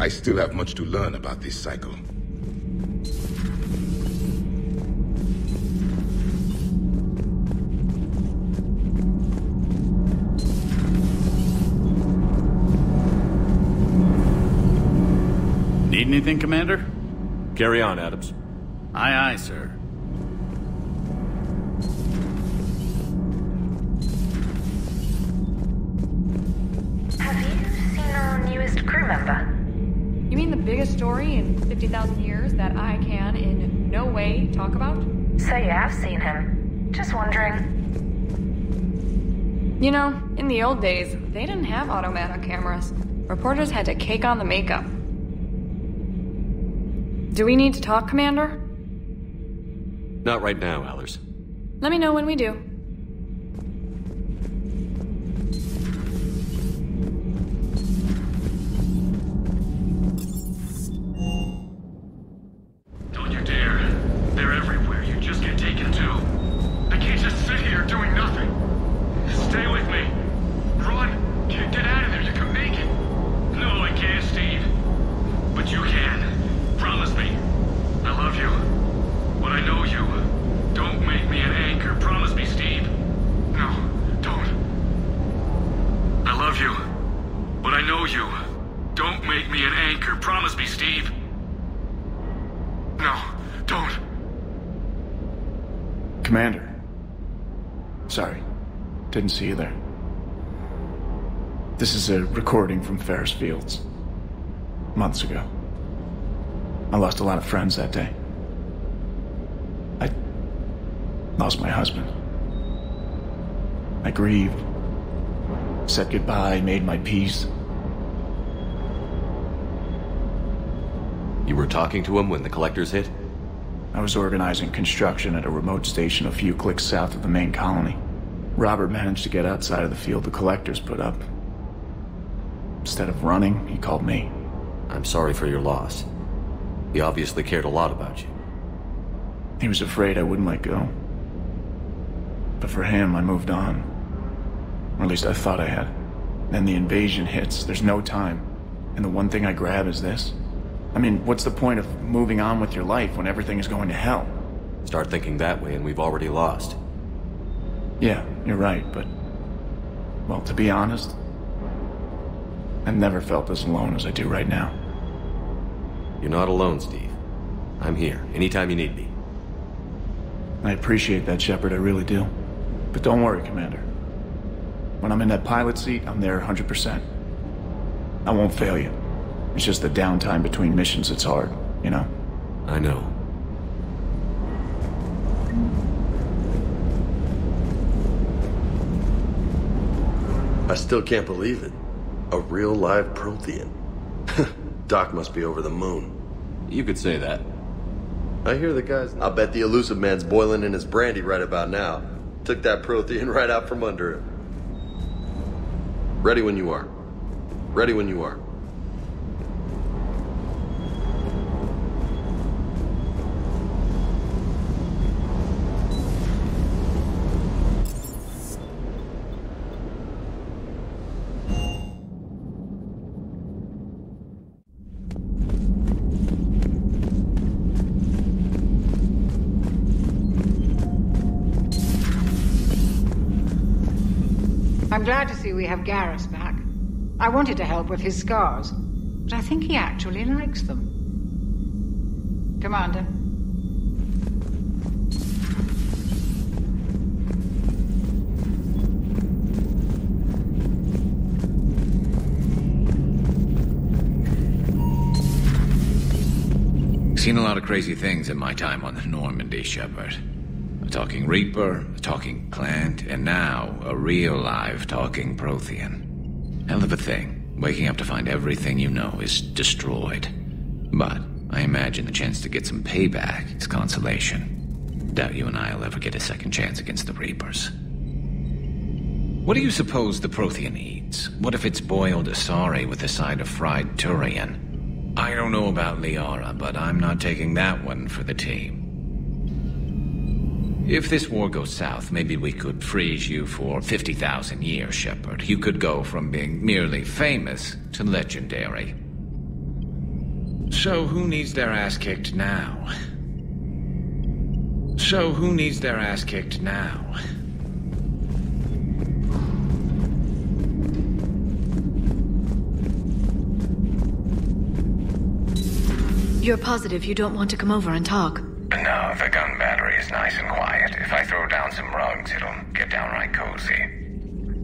I still have much to learn about this cycle. Need anything, Commander? Carry on, Adams. Aye, aye, sir. Have you seen our newest crew member? You mean the biggest story in 50,000 years that I can in no way talk about? So you have seen him. Just wondering. You know, in the old days, they didn't have automatic cameras. Reporters had to cake on the makeup. Do we need to talk, Commander? Not right now, Allers. Let me know when we do. Don't you dare. They're everywhere. You just get taken too. I can't just sit here doing nothing. Stay with me. Run. Get out of there. You can make it. No, I can't, Steve. But you can. Promise me. I love you. But I know you. Don't make me an anchor. Promise me, Steve. No, don't. I love you. But I know you. Don't make me an anchor. Promise me, Steve. No, don't. Commander. Sorry. Didn't see you there. This is a recording from Ferris Fields. Months ago. I lost a lot of friends that day. I lost my husband. I grieved, said goodbye, made my peace. You were talking to him when the collectors hit? I was organizing construction at a remote station a few clicks south of the main colony. Robert managed to get outside of the field the collectors put up. Instead of running, he called me. I'm sorry for your loss. He obviously cared a lot about you. He was afraid I wouldn't let go. But for him, I moved on. Or at least I thought I had. Then the invasion hits, there's no time. And the one thing I grab is this. I mean, what's the point of moving on with your life when everything is going to hell? Start thinking that way and we've already lost. Yeah, you're right, but... well, to be honest, I've never felt as alone as I do right now. You're not alone, Steve. I'm here, anytime you need me. I appreciate that, Shepard, I really do. But don't worry, Commander. When I'm in that pilot seat, I'm there 100%. I won't fail you. It's just the downtime between missions that's hard, you know? I know. I still can't believe it. A real live Prothean. Doc must be over the moon. You could say that. I hear the guys... I'll bet the elusive man's boiling in his brandy right about now. Took that Prothean right out from under him. Ready when you are. Ready when you are. I'm glad to see we have Garrus back. I wanted to help with his scars, but I think he actually likes them. Commander. Seen a lot of crazy things in my time on the Normandy, Shepard. A talking Reaper, a talking Plant, and now a real live talking Prothean. Hell of a thing, waking up to find everything you know is destroyed. But I imagine the chance to get some payback is consolation. Doubt you and I'll ever get a second chance against the Reapers. What do you suppose the Prothean eats? What if it's boiled Asari with a side of fried Turian? I don't know about Liara, but I'm not taking that one for the team. If this war goes south, maybe we could freeze you for 50,000 years, Shepard. You could go from being merely famous to legendary. So who needs their ass kicked now? So who needs their ass kicked now? You're positive you don't want to come over and talk? No, the gun battery is nice and quiet. If I throw down some rugs, it'll get downright cozy.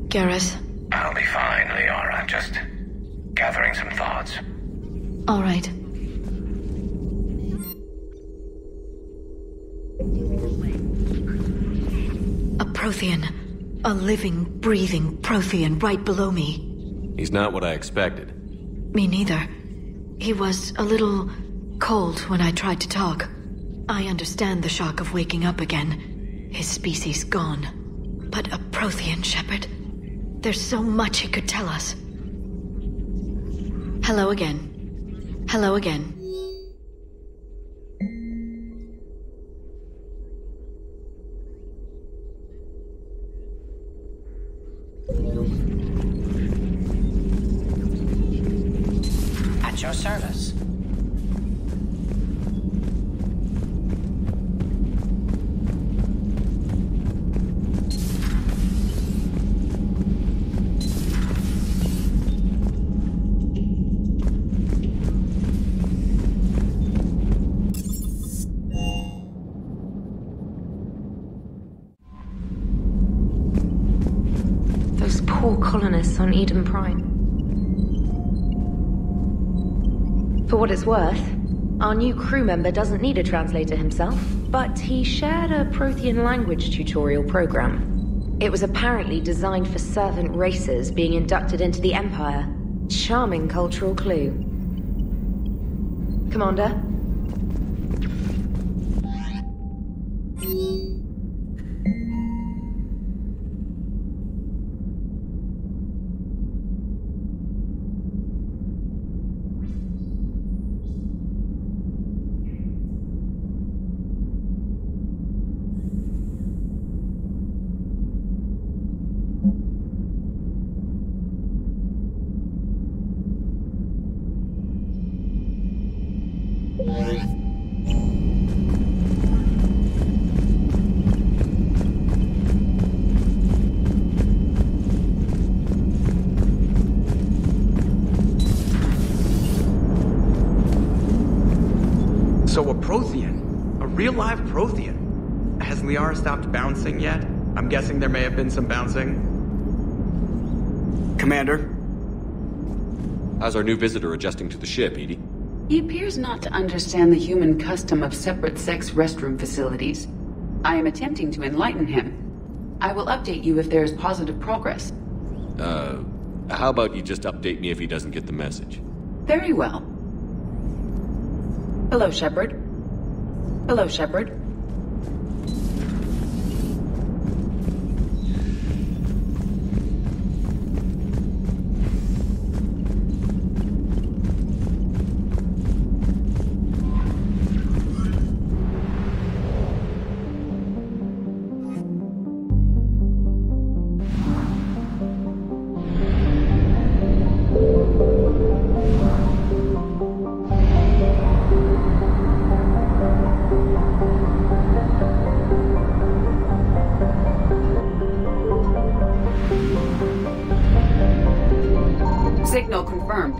Garrus? I'll be fine, Liara. Just gathering some thoughts. All right. A Prothean. A living, breathing Prothean right below me. He's not what I expected. Me neither. He was a little cold when I tried to talk. I understand the shock of waking up again. His species gone. But a Prothean, Shepard. There's so much he could tell us. Hello again. Hello again. At your service. Those poor colonists on Eden Prime. For what it's worth, our new crew member doesn't need a translator himself, but he shared a Prothean language tutorial program. It was apparently designed for servant races being inducted into the Empire. Charming cultural clue. Commander? So a Prothean? A real live Prothean? Has Liara stopped bouncing yet? I'm guessing there may have been some bouncing. Commander? How's our new visitor adjusting to the ship, Edie? He appears not to understand the human custom of separate-sex restroom facilities. I am attempting to enlighten him. I will update you if there is positive progress. How about you just update me if he doesn't get the message? Very well. Hello, Shepard. Hello, Shepard. Signal confirmed.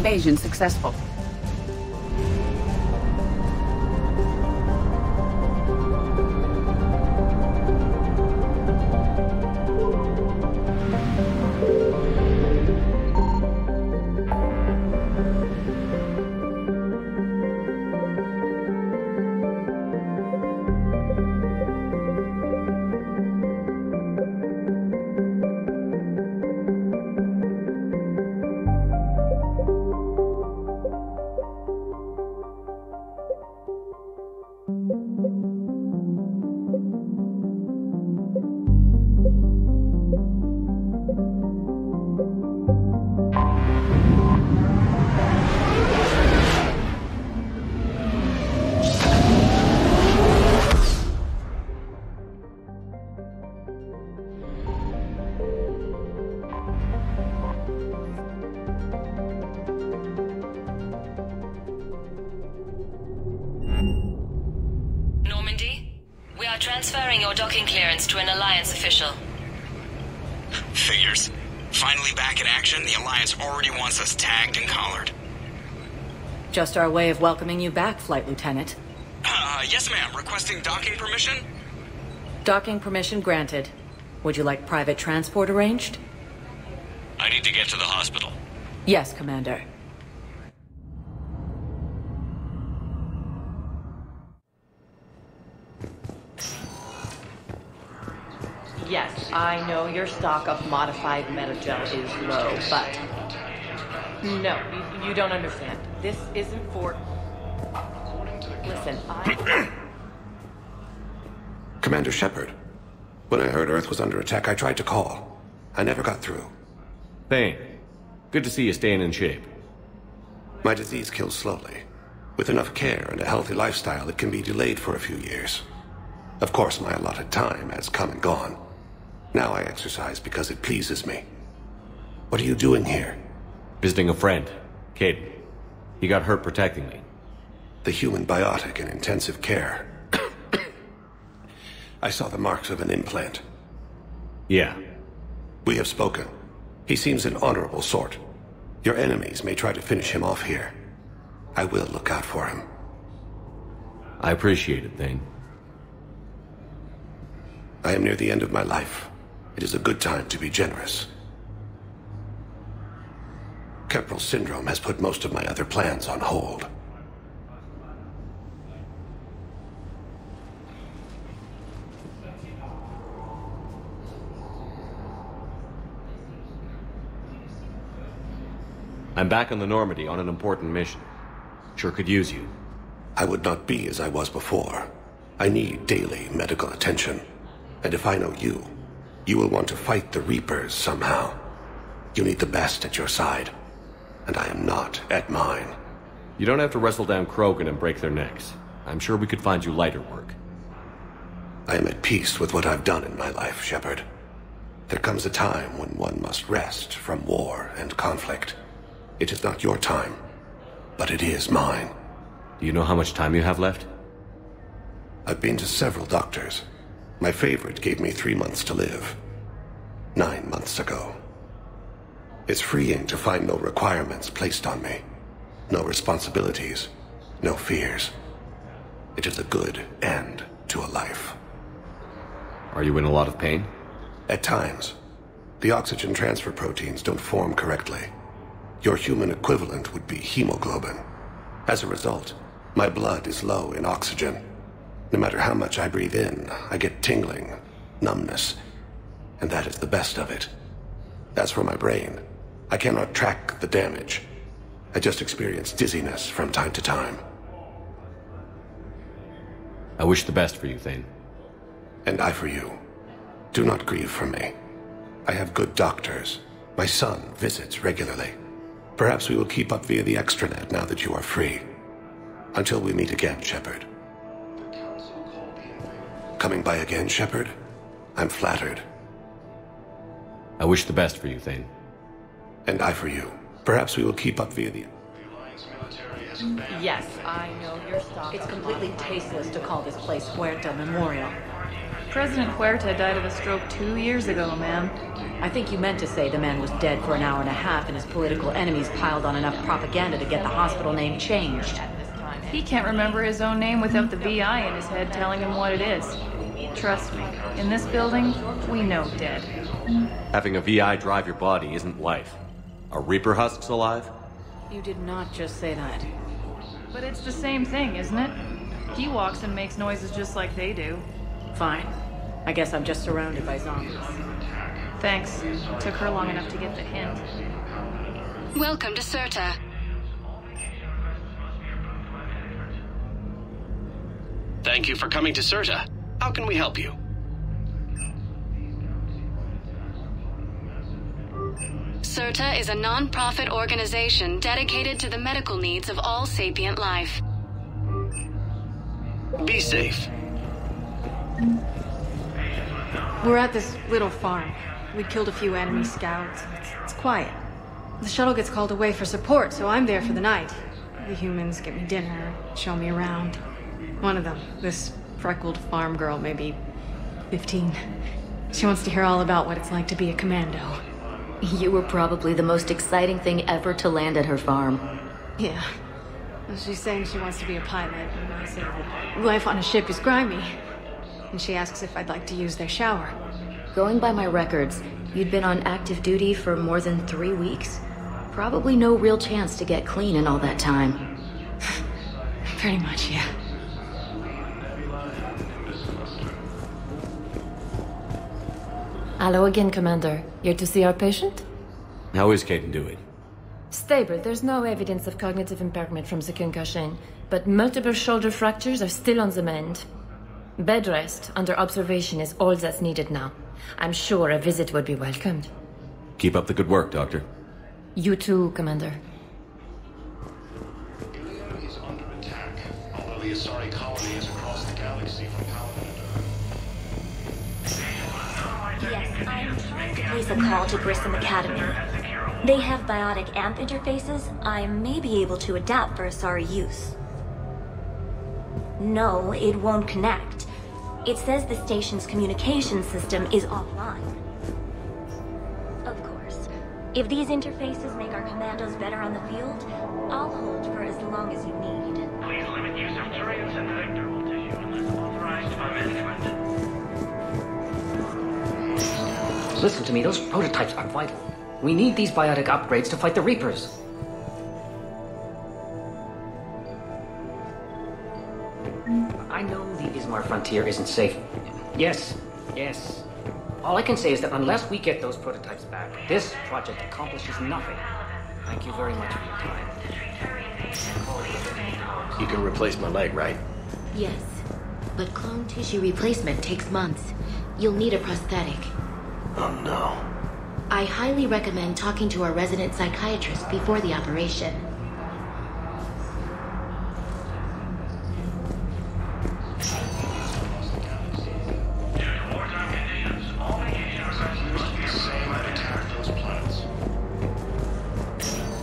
Invasion successful. Transferring your docking clearance to an Alliance official. Figures. Finally back in action, the Alliance already wants us tagged and collared. Just our way of welcoming you back, Flight Lieutenant. Yes ma'am. Requesting docking permission? Docking permission granted. Would you like private transport arranged? I need to get to the hospital. Yes, Commander. Yes, I know your stock of modified metagel is low, but... No, you don't understand. This isn't for... Listen, Commander Shepard. When I heard Earth was under attack, I tried to call. I never got through. Thane, good to see you staying in shape. My disease kills slowly. With enough care and a healthy lifestyle, it can be delayed for a few years. Of course, my allotted time has come and gone. Now I exercise because it pleases me. What are you doing here? Visiting a friend, Kaidan. He got hurt protecting me. The human biotic in intensive care. I saw the marks of an implant. Yeah. We have spoken. He seems an honorable sort. Your enemies may try to finish him off here. I will look out for him. I appreciate it, Thane. I am near the end of my life. It is a good time to be generous. Kepral syndrome has put most of my other plans on hold. I'm back on the Normandy on an important mission. Sure could use you. I would not be as I was before. I need daily medical attention. And if I know you, you will want to fight the Reapers somehow. You need the best at your side. And I am not at mine. You don't have to wrestle down Krogan and break their necks. I'm sure we could find you lighter work. I am at peace with what I've done in my life, Shepard. There comes a time when one must rest from war and conflict. It is not your time, but it is mine. Do you know how much time you have left? I've been to several doctors. My favorite gave me 3 months to live. 9 months ago. It's freeing to find no requirements placed on me. No responsibilities. No fears. It is a good end to a life. Are you in a lot of pain? At times. The oxygen transfer proteins don't form correctly. Your human equivalent would be hemoglobin. As a result, my blood is low in oxygen. No matter how much I breathe in, I get tingling, numbness, and that is the best of it. As for my brain, I cannot track the damage. I just experience dizziness from time to time. I wish the best for you, Thane. And I for you. Do not grieve for me. I have good doctors. My son visits regularly. Perhaps we will keep up via the extranet now that you are free. Until we meet again, Shepard. Coming by again, Shepard? I'm flattered. I wish the best for you, Thane. And I for you. Perhaps we will keep up via the... Yes, I know your stock. It's completely tasteless to call this place Puerta Memorial. President Huerta died of a stroke 2 years ago, ma'am. I think you meant to say the man was dead for an hour and a half and his political enemies piled on enough propaganda to get the hospital name changed. He can't remember his own name without the VI in his head telling him what it is. Trust me, in this building, we know dead. Having a VI drive your body isn't life. Are Reaper husks alive? You did not just say that. But it's the same thing, isn't it? He walks and makes noises just like they do. Fine. I guess I'm just surrounded by zombies. Thanks. Took her long enough to get the hint. Welcome to Cirta. Thank you for coming to Cirta. How can we help you? Cirta is a non-profit organization dedicated to the medical needs of all sapient life. Be safe. We're at this little farm. We killed a few enemy scouts. It's quiet. The shuttle gets called away for support, so I'm there for the night. The humans get me dinner, show me around. One of them, this freckled farm girl, maybe 15. She wants to hear all about what it's like to be a commando. You were probably the most exciting thing ever to land at her farm. Yeah. She's saying she wants to be a pilot, and I say that life on a ship is grimy. And she asks if I'd like to use their shower. Going by my records, you'd been on active duty for more than 3 weeks. Probably no real chance to get clean in all that time. Pretty much, yeah. Hello again, Commander. Here to see our patient? How is Kaidan doing? Stable. There's no evidence of cognitive impairment from the concussion, but multiple shoulder fractures are still on the mend. Bed rest under observation is all that's needed now. I'm sure a visit would be welcomed. Keep up the good work, Doctor. You too, Commander. Ilion is under attack, although the Asari colony is across the galaxy from Yes, I'm trying to place a call to Grissom Academy. They have biotic amp interfaces. I may be able to adapt for Asari use. No, it won't connect. It says the station's communication system is offline. Of course, if these interfaces make our commandos better on the field, I'll hold for as long as you need. Please limit use of turrets and vectoral tissue unless authorized by management. Listen to me, those prototypes are vital. We need these biotic upgrades to fight the Reapers. I know the Ismar frontier isn't safe. Yes. All I can say is that unless we get those prototypes back, this project accomplishes nothing. Thank you very much for your time. You can replace my leg, right? Yes, but clone tissue replacement takes months. You'll need a prosthetic. Oh no. I highly recommend talking to our resident psychiatrist before the operation.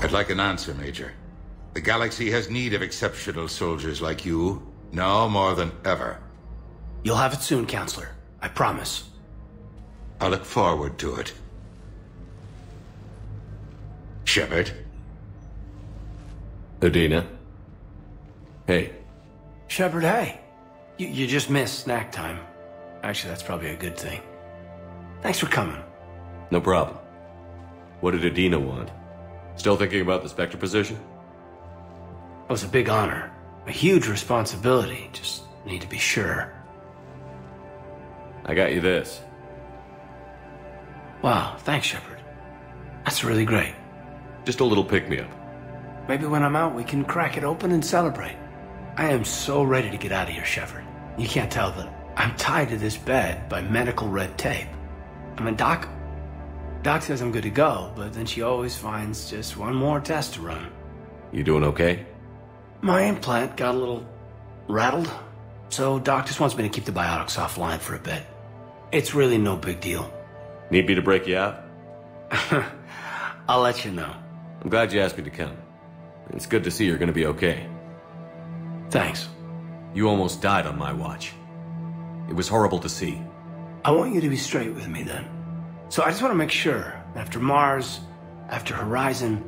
I'd like an answer, Major. The galaxy has need of exceptional soldiers like you, now more than ever. You'll have it soon, Counselor. I promise. I look forward to it. Shepard? Udina? Hey. Shepard, hey. You just missed snack time. Actually, that's probably a good thing. Thanks for coming. No problem. What did Udina want? Still thinking about the Spectre position? It was a big honor. A huge responsibility. Just need to be sure. I got you this. Wow, thanks, Shepard. That's really great. Just a little pick-me-up. Maybe when I'm out, we can crack it open and celebrate. I am so ready to get out of here, Shepard. You can't tell that I'm tied to this bed by medical red tape. I mean, Doc says I'm good to go, but then she always finds just one more test to run. You doing okay? My implant got a little rattled, so Doc just wants me to keep the biotics offline for a bit. It's really no big deal. Need me to break you out? I'll let you know. I'm glad you asked me to come. It's good to see you're gonna be okay. Thanks. You almost died on my watch. It was horrible to see. I want you to be straight with me then. So I just want to make sure, after Mars, after Horizon,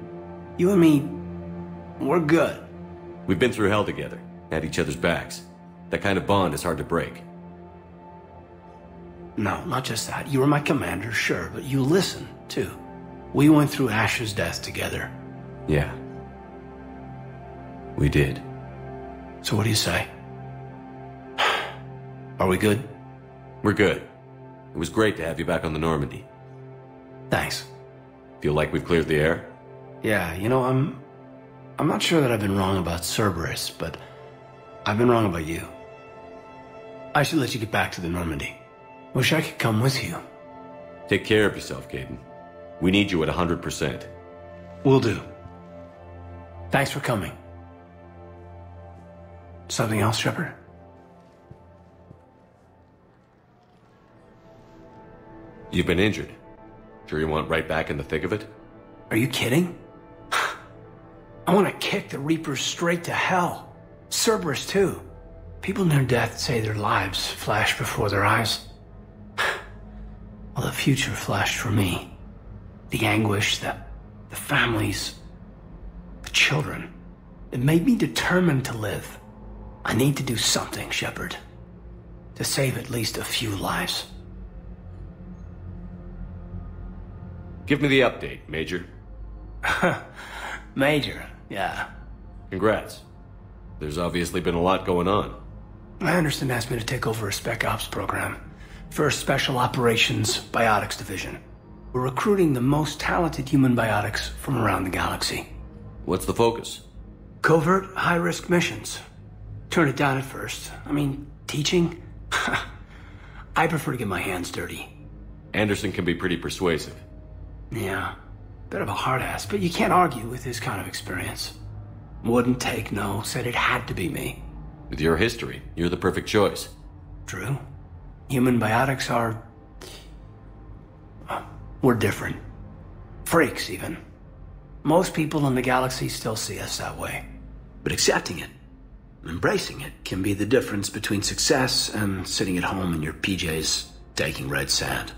you and me, we're good. We've been through hell together, had each other's backs. That kind of bond is hard to break. No, not just that. You were my commander, sure, but you listened, too. We went through Ash's death together. Yeah. We did. So what do you say? Are we good? We're good. It was great to have you back on the Normandy. Thanks. Feel like we've cleared the air? Yeah, you know, I'm not sure that I've been wrong about Cerberus, but I've been wrong about you. I should let you get back to the Normandy. Wish I could come with you. Take care of yourself, Kaidan. We need you at 100%. Will do. Thanks for coming. Something else, Shepard? You've been injured. Sure you want right back in the thick of it? Are you kidding? I want to kick the Reapers straight to hell. Cerberus, too. People near death say their lives flash before their eyes. Well, the future flashed for me. The anguish, the families, the children. It made me determined to live. I need to do something, Shepard. To save at least a few lives. Give me the update, Major. Major, yeah. Congrats. There's obviously been a lot going on. Anderson asked me to take over a Spec Ops program. First Special Operations Biotics Division. We're recruiting the most talented human biotics from around the galaxy. What's the focus? Covert, high-risk missions. Turn it down at first. I mean, teaching? I prefer to get my hands dirty. Anderson can be pretty persuasive. Yeah, bit of a hard ass, but you can't argue with his kind of experience. Wouldn't take no, said it had to be me. With your history, you're the perfect choice. True. Human biotics are... we're different. Freaks, even. Most people in the galaxy still see us that way. But accepting it, embracing it, can be the difference between success and sitting at home in your PJs taking red sand.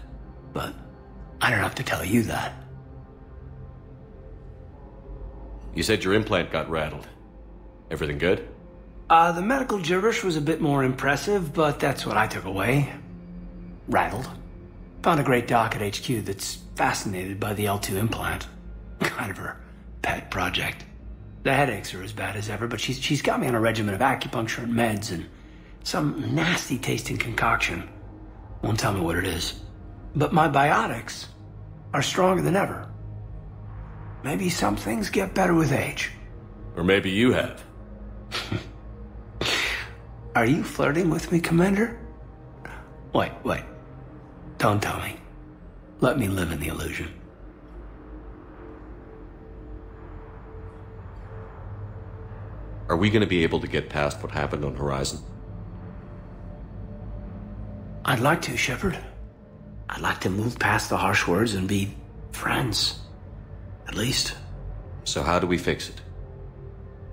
But I don't have to tell you that. You said your implant got rattled. Everything good? The medical gibberish was a bit more impressive, but that's what I took away. Rattled. Found a great doc at HQ that's fascinated by the L2 implant. Kind of her pet project. The headaches are as bad as ever, but she's got me on a regimen of acupuncture and meds and some nasty-tasting concoction. Won't tell me what it is. But my biotics are stronger than ever. Maybe some things get better with age. Or maybe you have. Are you flirting with me, Commander? Wait. Don't tell me. Let me live in the illusion. Are we going to be able to get past what happened on Horizon? I'd like to, Shepard. I'd like to move past the harsh words and be friends. At least. So how do we fix it?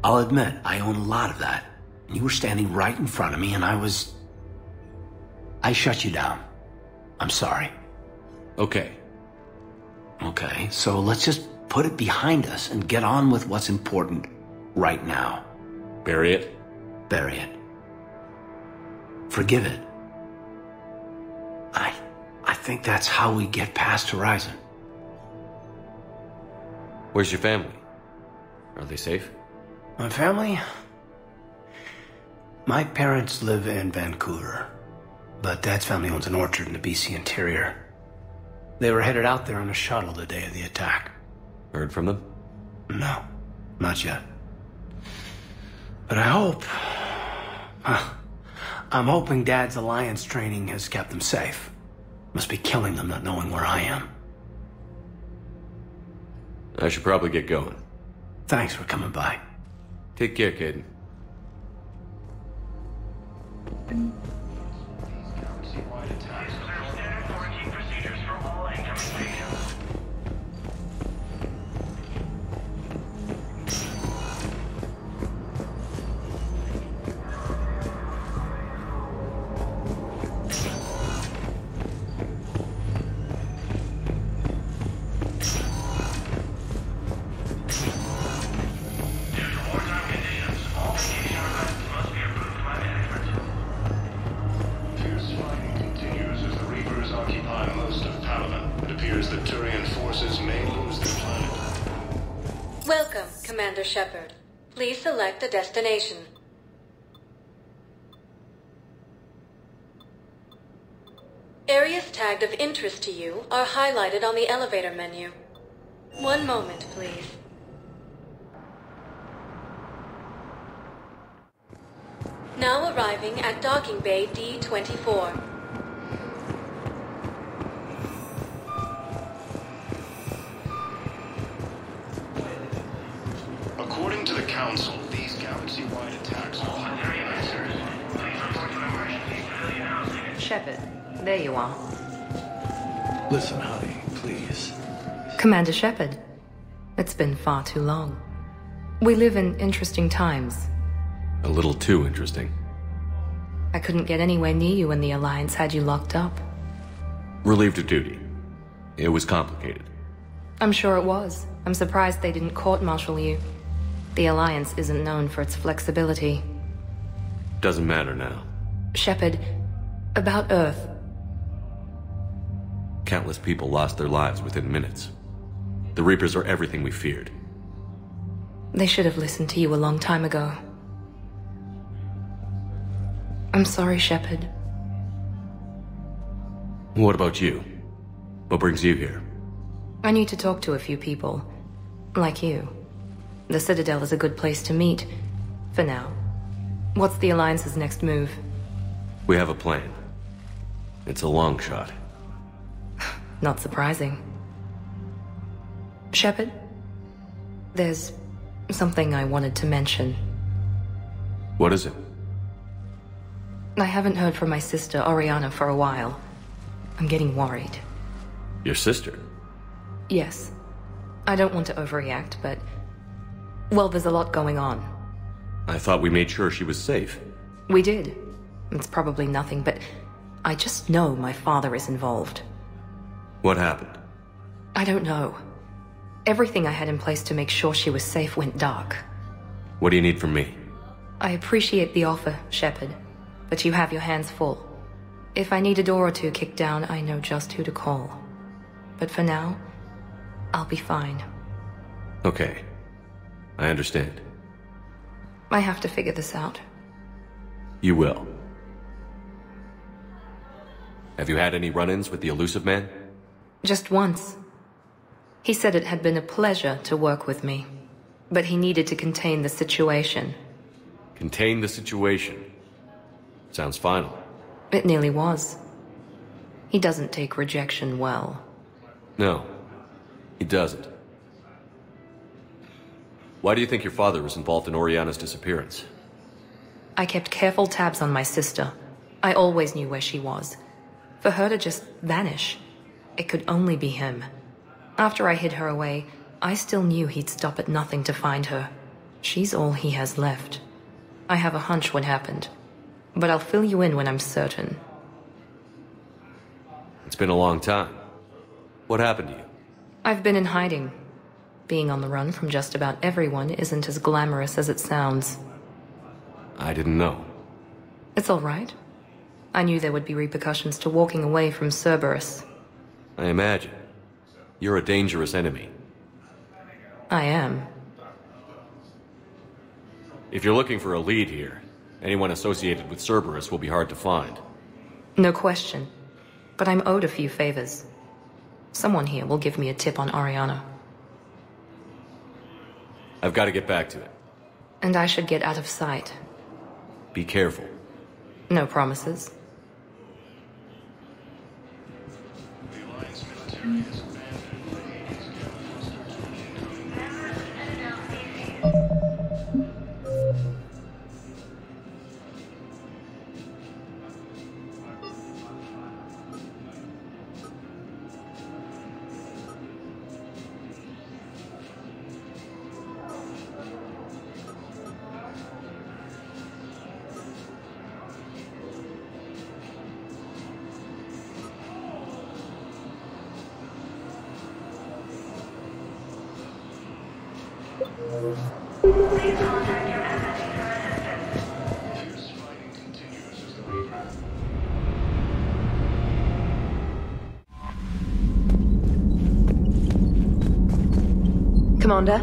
I'll admit, I own a lot of that. You were standing right in front of me and I shut you down. I'm sorry. Okay. Okay, so let's just put it behind us and get on with what's important right now. Bury it? Bury it. Forgive it. I think that's how we get past Horizon. Where's your family? Are they safe? My family? My parents live in Vancouver, but Dad's family owns an orchard in the BC interior. They were headed out there on a shuttle the day of the attack. Heard from them? No, not yet. But I hope... I'm hoping Dad's Alliance training has kept them safe. Must be killing them not knowing where I am. I should probably get going. Thanks for coming by. Take care, Kaidan. Commander Shepard. Please select a destination. Areas tagged of interest to you are highlighted on the elevator menu. One moment, please. Now arriving at docking bay D-24. According to the Council, these galaxy-wide attacks are Shepard, there you are. Listen, honey, please. Commander Shepard, it's been far too long. We live in interesting times. A little too interesting. I couldn't get anywhere near you when the Alliance had you locked up. Relieved of duty. It was complicated. I'm sure it was. I'm surprised they didn't court-martial you. The Alliance isn't known for its flexibility. Doesn't matter now. Shepard, about Earth. Countless people lost their lives within minutes. The Reapers are everything we feared. They should have listened to you a long time ago. I'm sorry, Shepard. What about you? What brings you here? I need to talk to a few people. Like you. The Citadel is a good place to meet. For now. What's the Alliance's next move? We have a plan. It's a long shot. Not surprising. Shepard? There's something I wanted to mention. What is it? I haven't heard from my sister, Oriana, for a while. I'm getting worried. Your sister? Yes. I don't want to overreact, but... well, there's a lot going on. I thought we made sure she was safe. We did. It's probably nothing, but... I just know my father is involved. What happened? I don't know. Everything I had in place to make sure she was safe went dark. What do you need from me? I appreciate the offer, Shepard, but you have your hands full. If I need a door or two kicked down, I know just who to call. But for now, I'll be fine. Okay. I understand. I have to figure this out. You will. Have you had any run-ins with the elusive man? Just once. He said it had been a pleasure to work with me, but he needed to contain the situation. Contain the situation? Sounds final. It nearly was. He doesn't take rejection well. No, he doesn't. Why do you think your father was involved in Oriana's disappearance? I kept careful tabs on my sister. I always knew where she was. For her to just vanish, it could only be him. After I hid her away, I still knew he'd stop at nothing to find her. She's all he has left. I have a hunch what happened, but I'll fill you in when I'm certain. It's been a long time. What happened to you? I've been in hiding. Being on the run from just about everyone isn't as glamorous as it sounds. I didn't know. It's all right. I knew there would be repercussions to walking away from Cerberus. I imagine. You're a dangerous enemy. I am. If you're looking for a lead here, anyone associated with Cerberus will be hard to find. No question. But I'm owed a few favors. Someone here will give me a tip on Oriana. I've got to get back to it. And I should get out of sight. Be careful. No promises. Commander?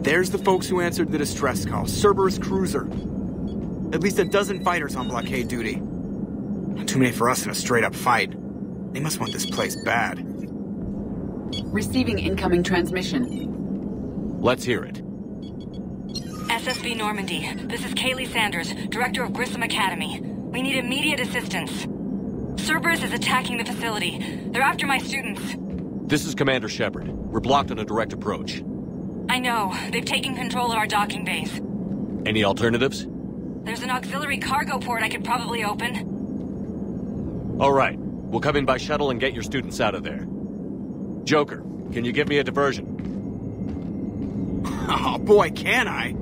There's the folks who answered the distress call. Cerberus cruiser. At least a dozen fighters on blockade duty. Not too many for us in a straight-up fight. They must want this place bad. Receiving incoming transmission. Let's hear it. SSB Normandy. This is Kaylee Sanders, Director of Grissom Academy. We need immediate assistance. Cerberus is attacking the facility. They're after my students. This is Commander Shepard. We're blocked on a direct approach. I know. They've taken control of our docking base. Any alternatives? There's an auxiliary cargo port I could probably open. All right. We'll come in by shuttle and get your students out of there. Joker, can you give me a diversion? Oh boy, can I!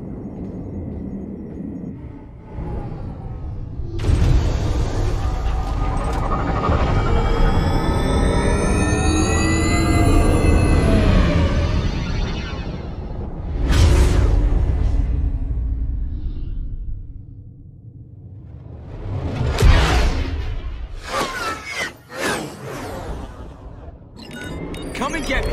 Come and get me!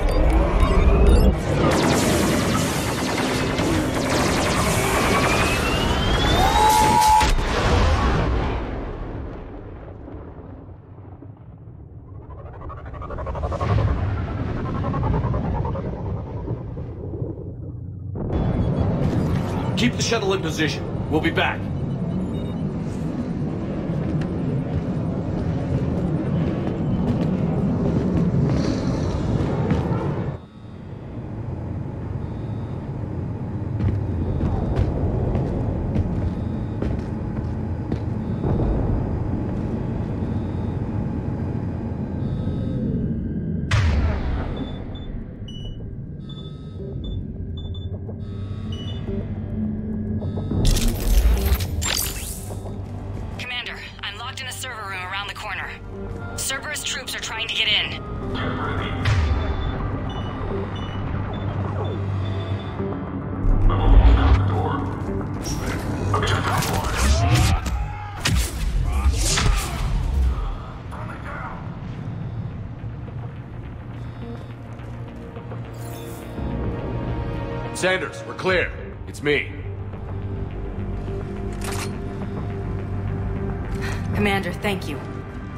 Keep the shuttle in position. We'll be back. Cerberus troops are trying to get in. Sanders, we're clear. It's me. Commander, thank you.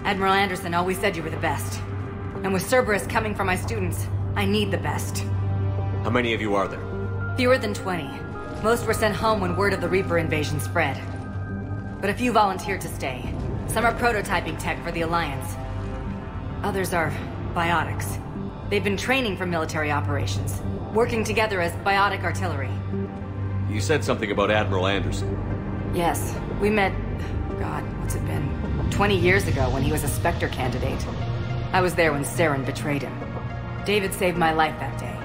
Admiral Anderson always said you were the best. And with Cerberus coming for my students, I need the best. How many of you are there? Fewer than 20. Most were sent home when word of the Reaper invasion spread. But a few volunteered to stay. Some are prototyping tech for the Alliance. Others are biotics. They've been training for military operations, working together as biotic artillery. You said something about Admiral Anderson. Yes, we met... God, what's it been? 20 years ago when he was a Spectre candidate. I was there when Saren betrayed him. David saved my life that day.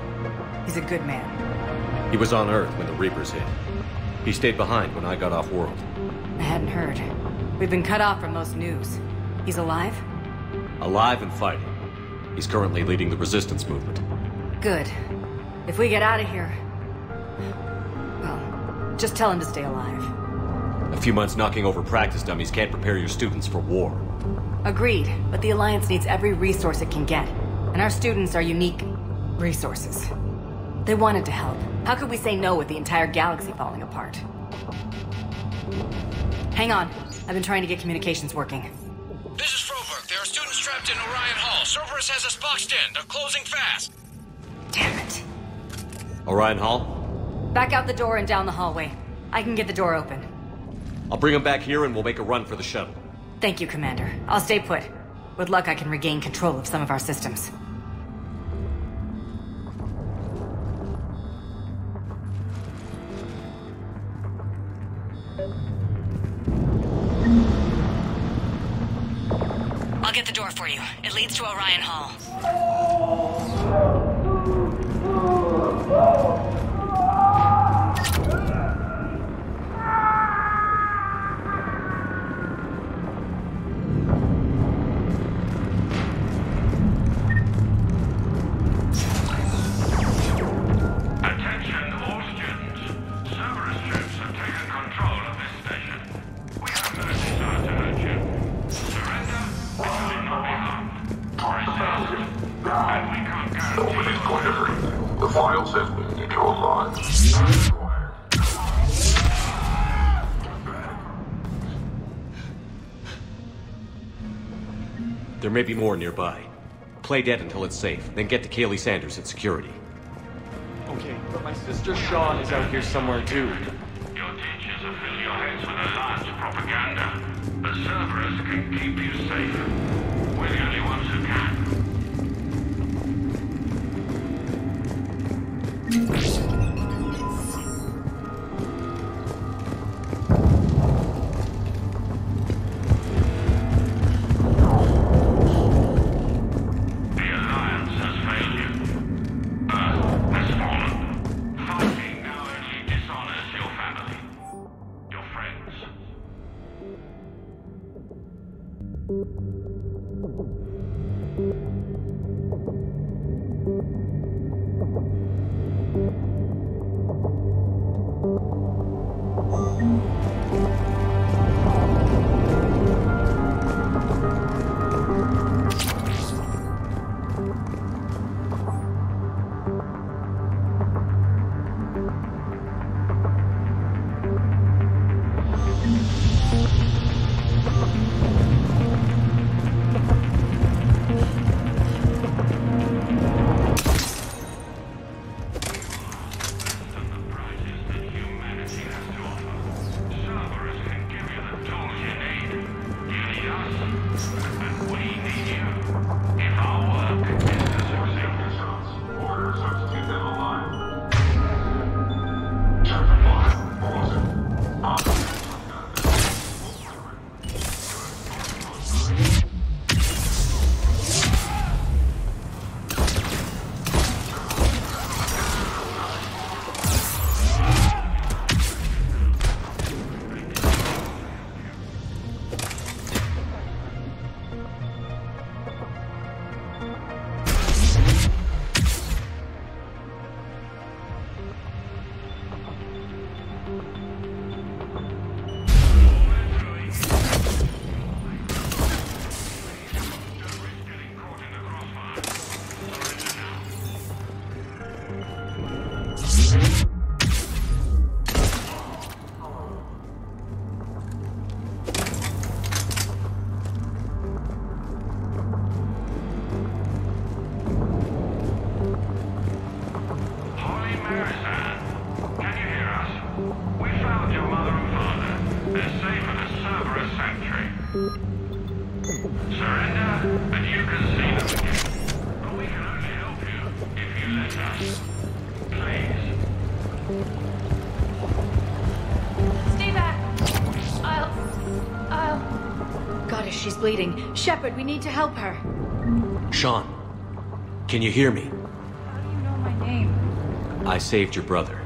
He's a good man. He was on Earth when the Reapers hit. He stayed behind when I got off-world. I hadn't heard. We've been cut off from most news. He's alive? Alive and fighting. He's currently leading the resistance movement. Good. If we get out of here... well, just tell him to stay alive. A few months knocking over practice dummies can't prepare your students for war. Agreed, but the Alliance needs every resource it can get. And our students are unique resources. They wanted to help. How could we say no with the entire galaxy falling apart? Hang on. I've been trying to get communications working. This is Froberg. There are students trapped in Orion Hall. Cerberus has us boxed in. They're closing fast. Damn it. Orion Hall? Back out the door and down the hallway. I can get the door open. I'll bring them back here and we'll make a run for the shuttle. Thank you, Commander. I'll stay put. With luck, I can regain control of some of our systems. I'll get the door for you. It leads to Orion Hall. The files Sending neutral lines. There may be more nearby. Play dead until it's safe, then get to Kaylee Sanders at security. Okay, but my sister Sean is out here somewhere too. Your teachers have filled your heads with Alliance propaganda. But Cerberus can keep you safe. We're the only ones who can. She's bleeding. Shepard, we need to help her. Sean, can you hear me? How do you know my name? I saved your brother.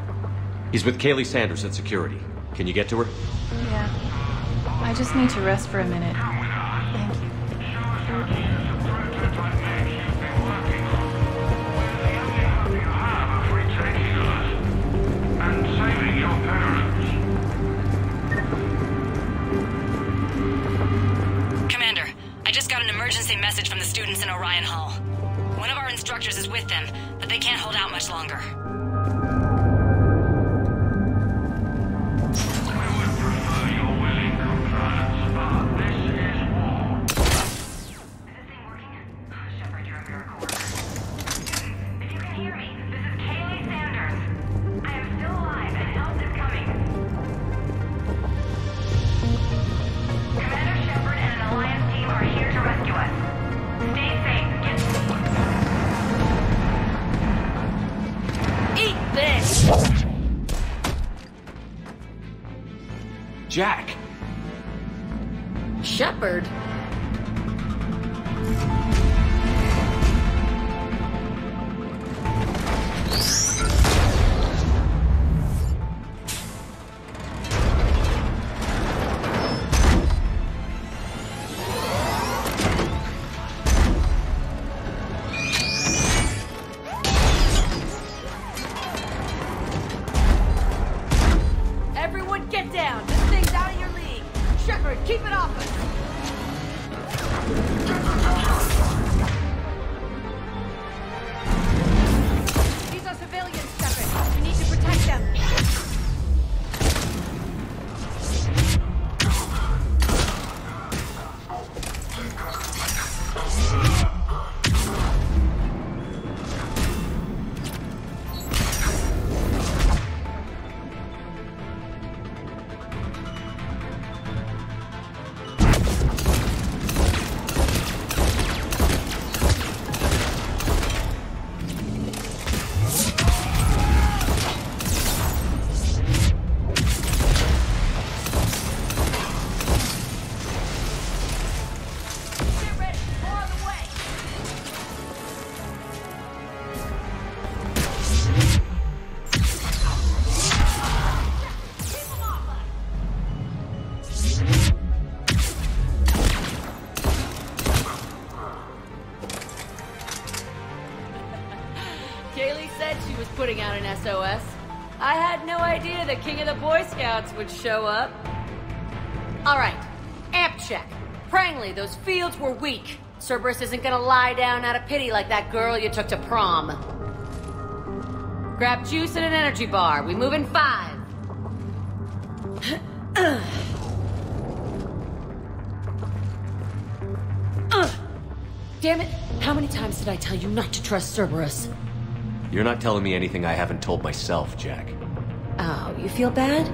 He's with Kaylee Sanders at security. Can you get to her? Yeah. I just need to rest for a minute. Thank you. And saving your parents. Commander, I just got an emergency message from the students in Orion Hall. One of our instructors is with them, but they can't hold out much longer. Jack! Shepard? Everyone get down! This thing's out of your league! Shepard, keep it off us! These are civilians, Shepard! SOS. I had no idea the king of the Boy Scouts would show up. Alright, amp check. Prangley, those fields were weak. Cerberus isn't gonna lie down out of pity like that girl you took to prom. Grab juice and an energy bar. We move in 5. Damn it! How many times did I tell you not to trust Cerberus? You're not telling me anything I haven't told myself, Jack. Oh, you feel bad?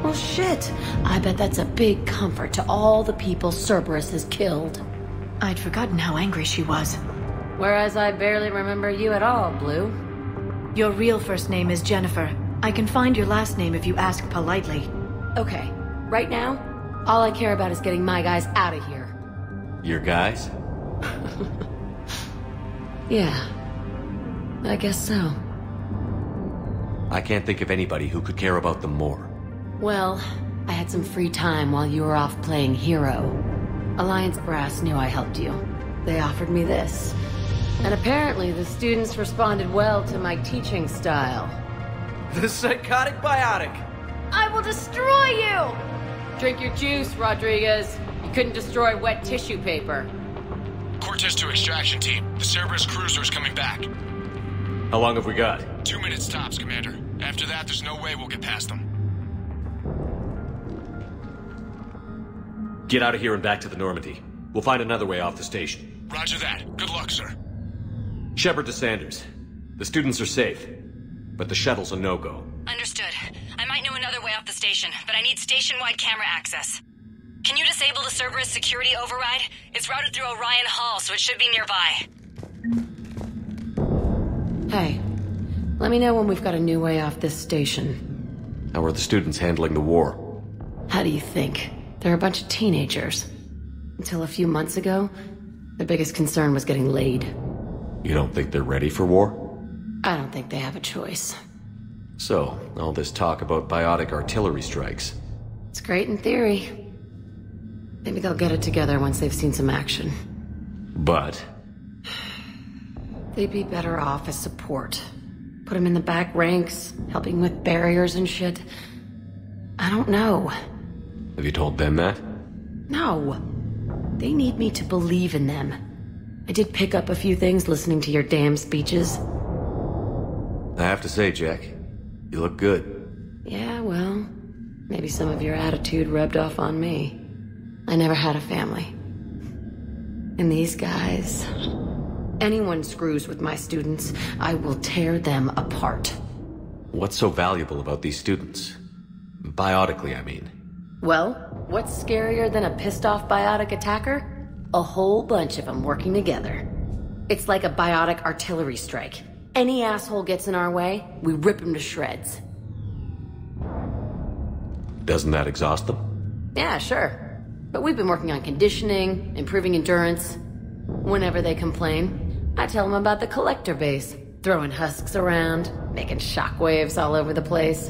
Well, shit. I bet that's a big comfort to all the people Cerberus has killed. I'd forgotten how angry she was. Whereas I barely remember you at all, Blue. Your real first name is Jennifer. I can find your last name if you ask politely. Okay, right now, all I care about is getting my guys out of here. Your guys? Yeah, I guess so. I can't think of anybody who could care about them more. Well, I had some free time while you were off playing hero. Alliance Brass knew I helped you. They offered me this. And apparently the students responded well to my teaching style. The psychotic biotic! I will destroy you! Drink your juice, Rodriguez. You couldn't destroy wet tissue paper. Cortez to extraction team. The Cerberus cruiser's coming back. How long have we got? 2 minutes tops, Commander. After that, there's no way we'll get past them. Get out of here and back to the Normandy. We'll find another way off the station. Roger that. Good luck, sir. Shepard to Sanders. The students are safe, but the shuttle's a no-go. Understood. I might know another way off the station, but I need station-wide camera access. Can you disable the Cerberus security override? It's routed through Orion Hall, so it should be nearby. Hey, let me know when we've got a new way off this station. How are the students handling the war? How do you think? They're a bunch of teenagers. Until a few months ago, their biggest concern was getting laid. You don't think they're ready for war? I don't think they have a choice. So, all this talk about biotic artillery strikes. It's great in theory. Maybe they'll get it together once they've seen some action. But? They'd be better off as support. Put them in the back ranks, helping with barriers and shit. I don't know. Have you told them that? No. They need me to believe in them. I did pick up a few things listening to your damn speeches. I have to say, Jack, you look good. Yeah, well, maybe some of your attitude rubbed off on me. I never had a family. And these guys... Anyone screws with my students, I will tear them apart. What's so valuable about these students? Biotically, I mean. Well, what's scarier than a pissed-off biotic attacker? A whole bunch of them working together. It's like a biotic artillery strike. Any asshole gets in our way, we rip him to shreds. Doesn't that exhaust them? Yeah, sure. But we've been working on conditioning, improving endurance. Whenever they complain, I tell them about the collector base, throwing husks around, making shockwaves all over the place.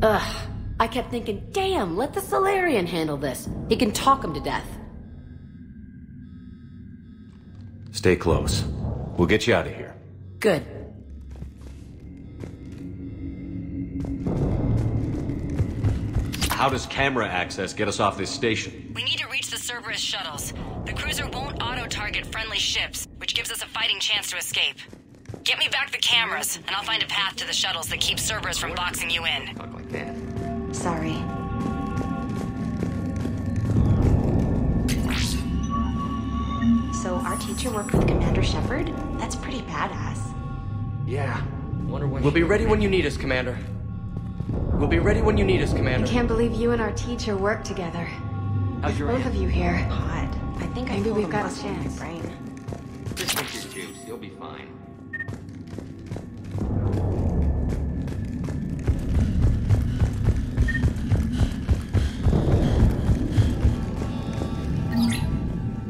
Ugh, I kept thinking, damn, let the Solarian handle this. He can talk them to death. Stay close. We'll get you out of here. Good. How does camera access get us off this station? We need to reach the Cerberus shuttles. The cruiser won't auto-target friendly ships, which gives us a fighting chance to escape. Get me back the cameras, and I'll find a path to the shuttles that keeps Cerberus from boxing you in. Talk like that. Sorry. So our teacher worked with Commander Shepard? That's pretty badass. Yeah. We'll be ready when you need us, Commander. We'll be ready when you need us, Commander. I can't believe you and our teacher work together. How's your Both of you here. Odd. I think Maybe we've got a chance. Brain. Just drink your juice. You'll be fine.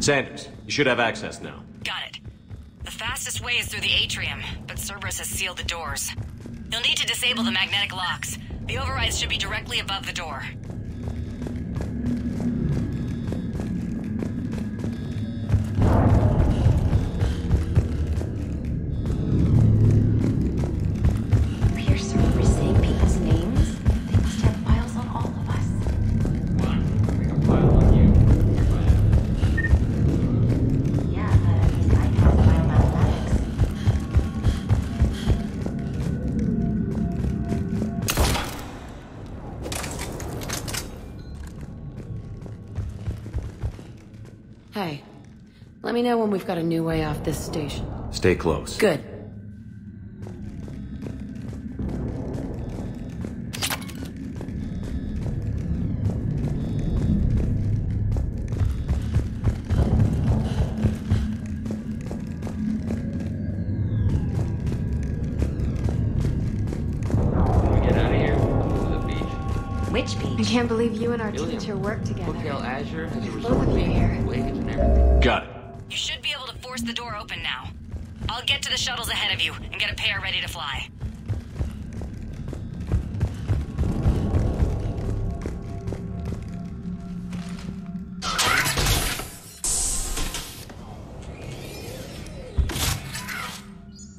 Sanders, you should have access now. Got it. The fastest way is through the atrium, but Cerberus has sealed the doors. You'll need to disable the magnetic locks. The overrides should be directly above the door. Pierce Hey, let me know when we've got a new way off this station. Stay close. Good. Which beach? I can't believe you and our teacher work together. Azure has a Both of you here. waves and everything. Got it. You should be able to force the door open now. I'll get to the shuttles ahead of you and get a pair ready to fly.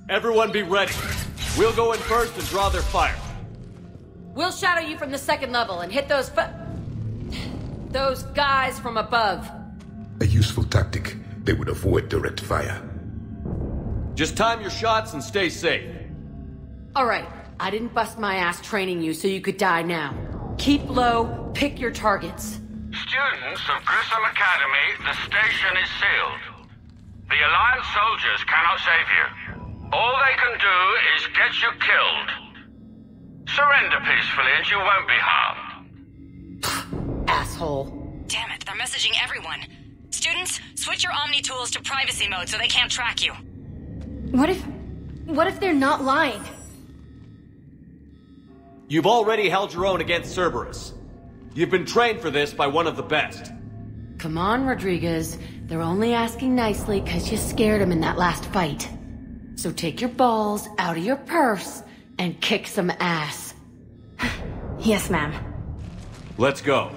Everyone be ready. We'll go in first and draw their fire. We'll shadow you from the second level and hit those guys from above. A useful tactic. They would avoid direct fire. Just time your shots and stay safe. All right, I didn't bust my ass training you so you could die now. Keep low, pick your targets. Students of Grissom Academy, the station is sealed. The Alliance soldiers cannot save you. All they can do is get you killed. Surrender peacefully and you won't be harmed. Asshole. Damn it, they're messaging everyone. Students, switch your Omni tools to privacy mode so they can't track you. What if they're not lying? You've already held your own against Cerberus. You've been trained for this by one of the best. Come on, Rodriguez. They're only asking nicely because you scared them in that last fight. So take your balls out of your purse and kick some ass. Yes, ma'am. Let's go.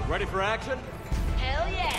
Ready for action? Hell yeah!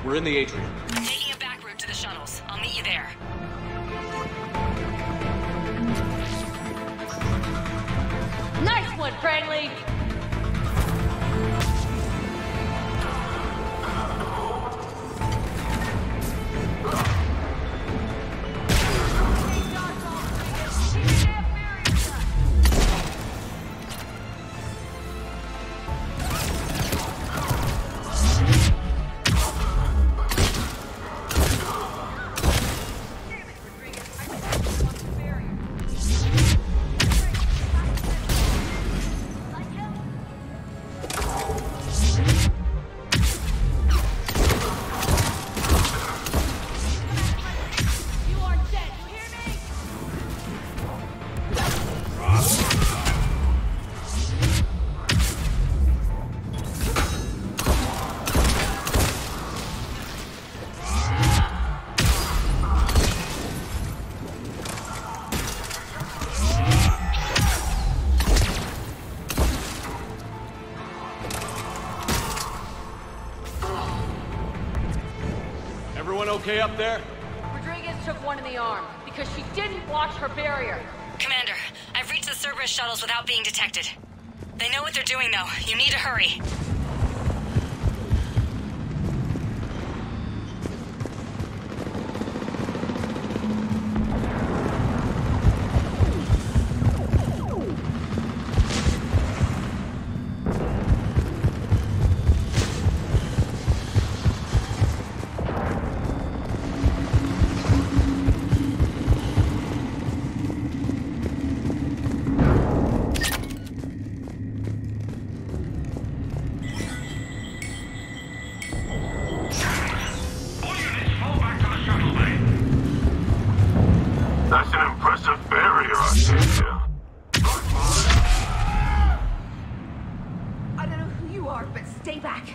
we're in the atrium. I'm taking a back route to the shuttles. I'll meet you there. Nice one, Franklin! Okay up there? Rodriguez took one in the arm because she didn't watch her barrier. Commander, I've reached the Cerberus shuttles without being detected. They know what they're doing, though. You need to hurry. That's an impressive barrier, I see here. I don't know who you are, but stay back.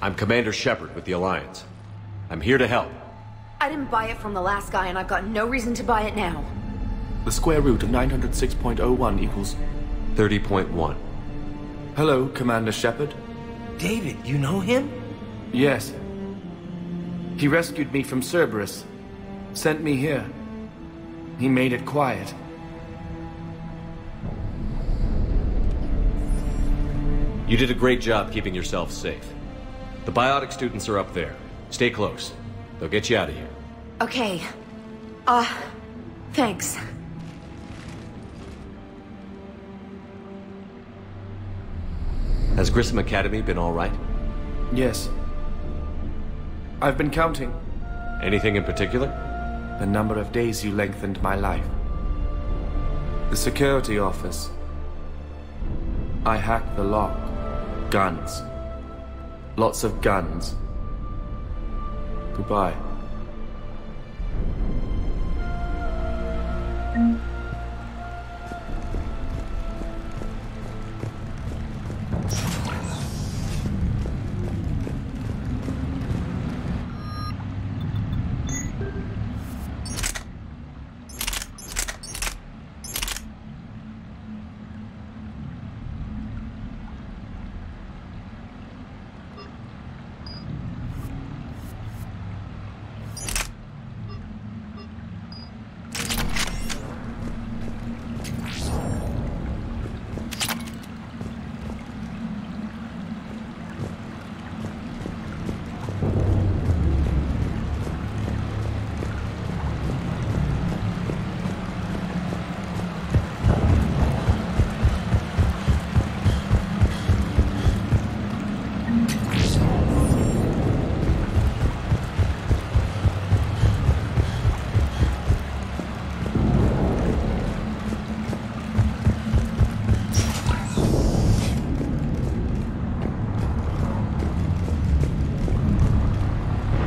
I'm Commander Shepard with the Alliance. I'm here to help. I didn't buy it from the last guy, and I've got no reason to buy it now. The square root of 906.01 equals... 30.1. Hello, Commander Shepard. David, you know him? Yes. He rescued me from Cerberus. Sent me here. He made it quiet. You did a great job keeping yourself safe. The biotic students are up there. Stay close. They'll get you out of here. Okay. Thanks. Has Grissom Academy been all right? Yes. I've been counting. Anything in particular? The number of days you lengthened my life. The security office. I hacked the lock. Guns. Lots of guns. Goodbye.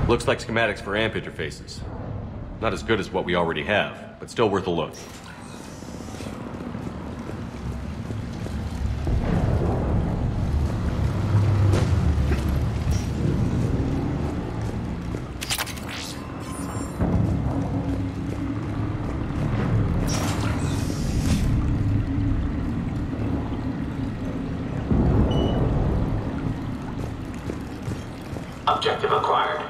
Looks like schematics for AMP interfaces. Not as good as what we already have, but still worth a look. Objective acquired.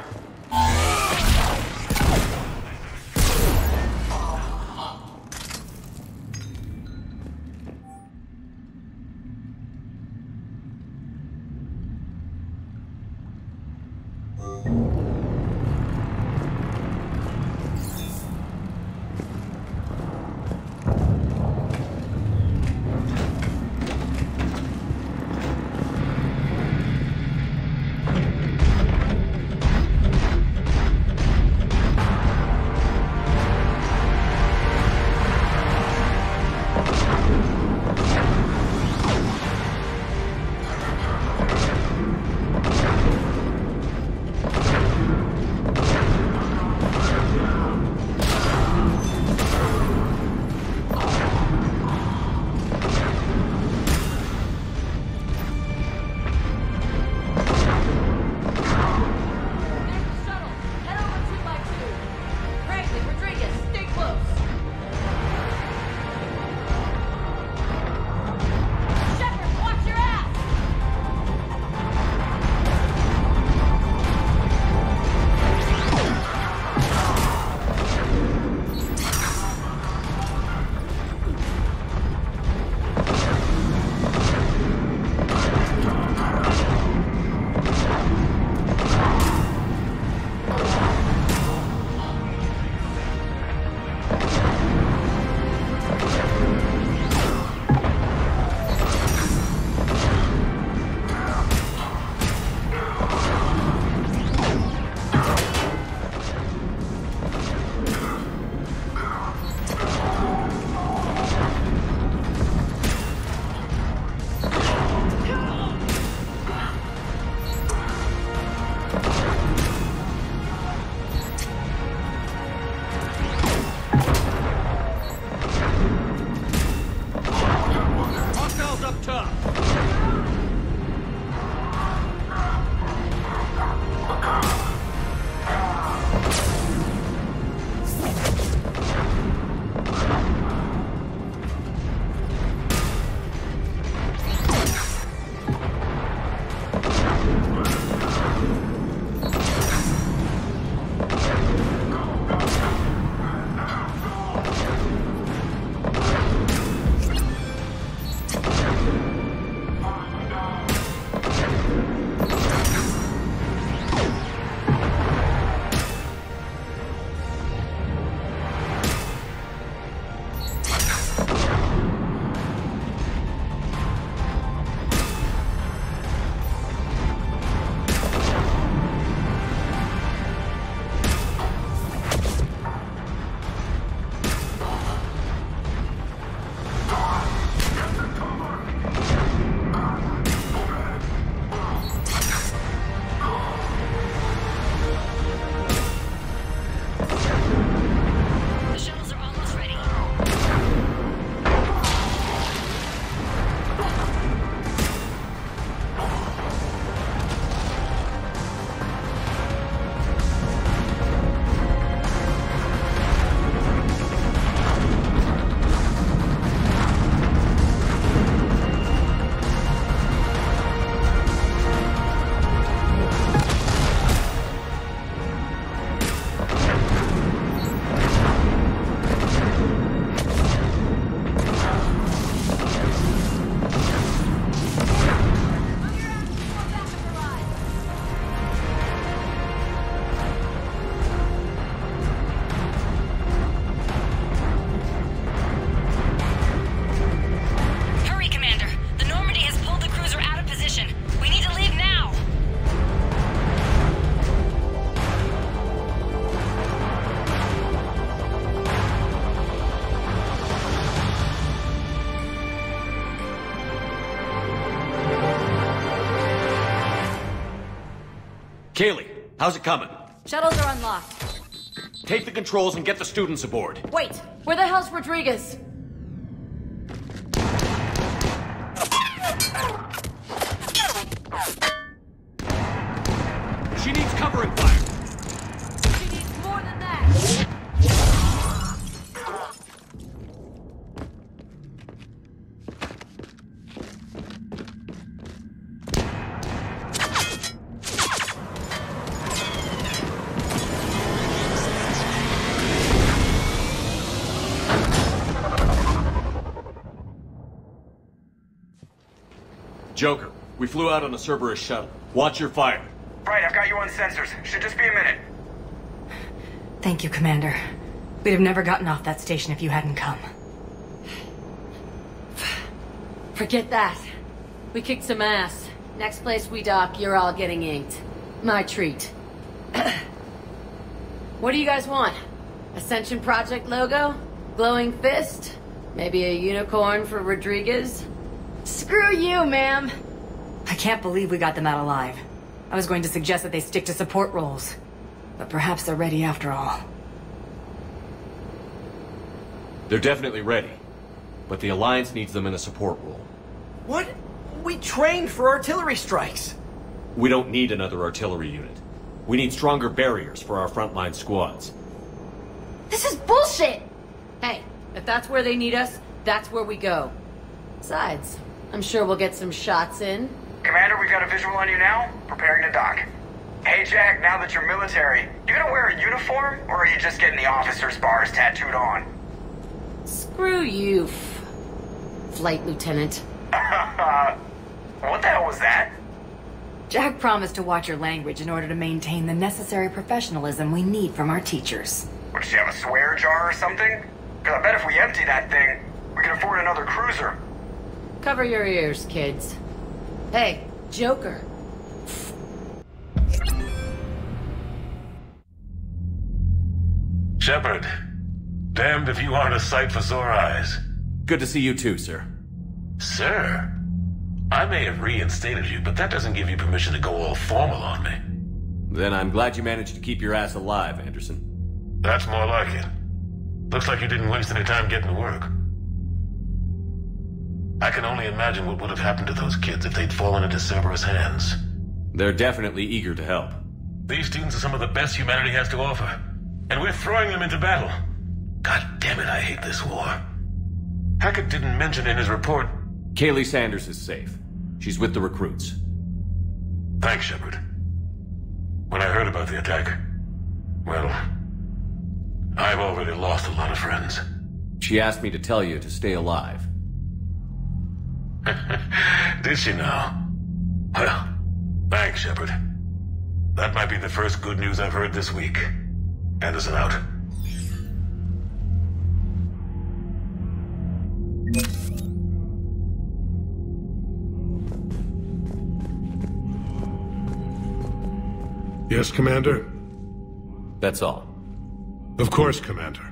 Kaylee, how's it coming? Shuttles are unlocked. Take the controls and get the students aboard. Wait, where the hell's Rodriguez? She needs covering fire. She needs more than that. Joker, we flew out on a Cerberus shuttle. Watch your fire. Right, I've got you on sensors. Should just be a minute. Thank you, Commander. We'd have never gotten off that station if you hadn't come. Forget that. We kicked some ass. Next place we dock, you're all getting inked. My treat. What do you guys want? Ascension Project logo? Glowing fist? Maybe a unicorn for Rodriguez? Screw you, ma'am! I can't believe we got them out alive. I was going to suggest that they stick to support roles. But perhaps they're ready after all. They're definitely ready. But the Alliance needs them in a support role. What? We trained for artillery strikes. We don't need another artillery unit. We need stronger barriers for our frontline squads. This is bullshit! Hey, if that's where they need us, that's where we go. Besides, I'm sure we'll get some shots in. Commander, we got a visual on you now. Preparing to dock. Hey Jack, now that you're military, you gonna wear a uniform, or are you just getting the officer's bars tattooed on? Screw you, Flight Lieutenant. What the hell was that? Jack promised to watch your language in order to maintain the necessary professionalism we need from our teachers. What, does she have a swear jar or something? Because I bet if we empty that thing, we can afford another cruiser. Cover your ears, kids. Hey, Joker. Shepard, damned if you aren't a sight for sore eyes. Good to see you too, sir. Sir? I may have reinstated you, but that doesn't give you permission to go all formal on me. Then I'm glad you managed to keep your ass alive, Anderson. That's more like it. Looks like you didn't waste any time getting to work. I can only imagine what would have happened to those kids if they'd fallen into Cerberus' hands. They're definitely eager to help. These students are some of the best humanity has to offer, and we're throwing them into battle. God damn it, I hate this war. Hackett didn't mention in his report... Kaylee Sanders is safe. She's with the recruits. Thanks, Shepard. When I heard about the attack, well, I've already lost a lot of friends. She asked me to tell you to stay alive. Did she now? Well, thanks, Shepard. That might be the first good news I've heard this week. Anderson out. Yes, Commander? That's all. Of course, Commander.